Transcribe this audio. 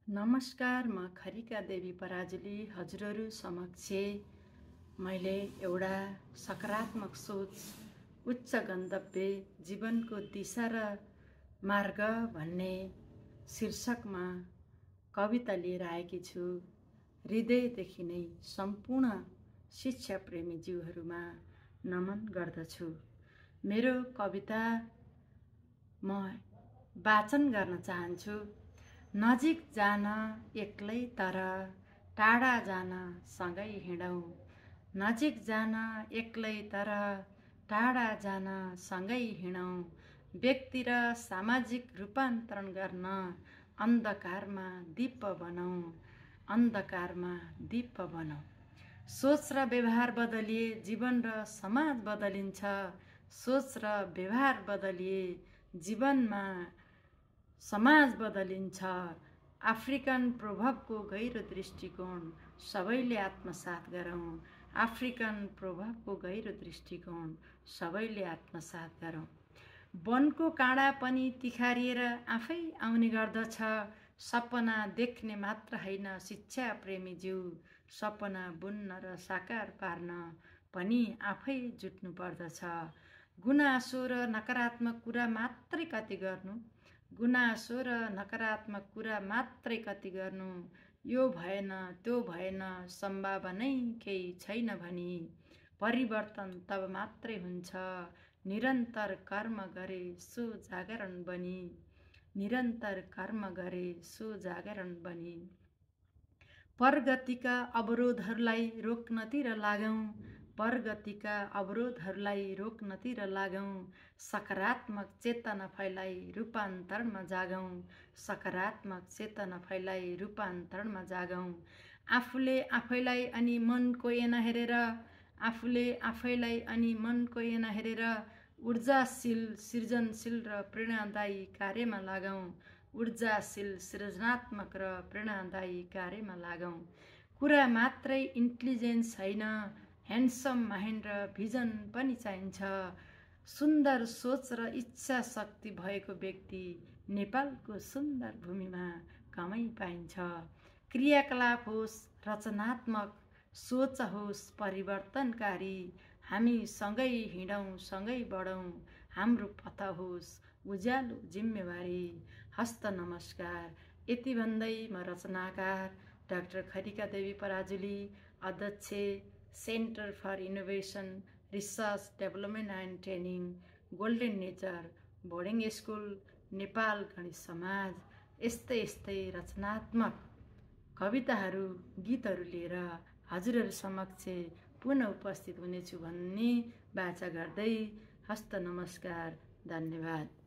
नमस्कार, म खरिका देवी पराजुली हजुरहरू समक्ष मैले एउटा सकारात्मक सोच, उच्च गन्तव्य, जीवनको दिशा र मार्ग भन्ने शीर्षकमा कविता लिएर आएकी छु। हृदयदेखि नै सम्पूर्ण शिक्षा प्रेमी जीवहरूमा नमन गर्दछु। मेरो कविता म वाचन गर्न चाहन्छु। नजिक जान एक्लै तर टाढा जान सँगै हिँडौँ। नजिक जान एक्लै तर टाढा जान सँगै हिँडौँ। व्यक्ति र सामाजिक रूपान्तरण गर्न अन्धकारमा दीप बनाऊ। अन्धकारमा दीप बनाऊ। सोच र व्यवहार बदलिए जीवन र समाज बदलिन्छ। सोच र व्यवहार बदलिए जीवनमा समाज बदलिन्छ। अफ्रिकन प्रभावको गहिरो दृष्टिकोण सबैले आत्मसात गरौँ। अफ्रिकन प्रभावको गहिरो दृष्टिकोण सबैले आत्मसात गरौँ। वनको काँडा पनि तिखारिएर आफै आउने गर्दछ। सपना देख्ने मात्र होइन शिक्षा प्रेमी जीव, सपना बुन्न र साकार पार्न पनि आफै जुट्नु पर्दछ। गुनासो र नकारात्मक कुरा मात्रै कति गर्नु, गुनासो र नकारात्मक कुरा मात्रै कति गर्नु, यो भएन त्यो भएन सम्भावनै केही छैन भनी परिवर्तन तब मात्रै हुन्छ निरन्तर कर्म गरे सो जागरण बनी। निरन्तर कर्म गरे सो जागरण बनी। प्रगतिका अवरोधहरूलाई रोक्नतिर लागौँ। प्रगतिका अवरोधहरूलाई रोक्नतिर लागौँ। सकारात्मक चेतना फैलाई रूपान्तरणमा जागौँ। सकारात्मक चेतना फैलाई रूपान्तरणमा जागौँ। आफूले आफैलाई अनि मनको ऐना हेरेर, आफूले आफैलाई अनि मनको ऐना हेरेर ऊर्जाशील, सृजनशील र प्रेरणादायी कार्यमा लागौँ। ऊर्जाशील, सृजनात्मक र प्रेरणादायी कार्यमा लागौँ। कुरा मात्रै इन्टेलिजेन्स होइन, ह्यान्डसम माइन्ड र भिजन पनि चाहिन्छ। सुन्दर सोच र इच्छा शक्ति भएको व्यक्ति नेपालको सुन्दर भूमिमा कमै पाइन्छ। क्रियाकलाप होस् रचनात्मक, सोच होस् परिवर्तनकारी, हामी सँगै हिँडौँ, सँगै बढौँ। हाम्रो पथ होस् उज्यालो जिम्मेवारी। हस्त नमस्कार। यति भन्दै म रचनाकार डाक्टर खरिका देवी पराजुली, अध्यक्ष centre for innovation research development and training, golden nature boarding school, Nepal गणित समाज, यस्तै यस्तै रचनात्मक कविताहरू, गीतहरू लिएर हजुरहरू समक्ष पुनः उपस्थित हुनेछु भन्ने बाचा गर्दै हस्त नमस्कार। धन्यवाद।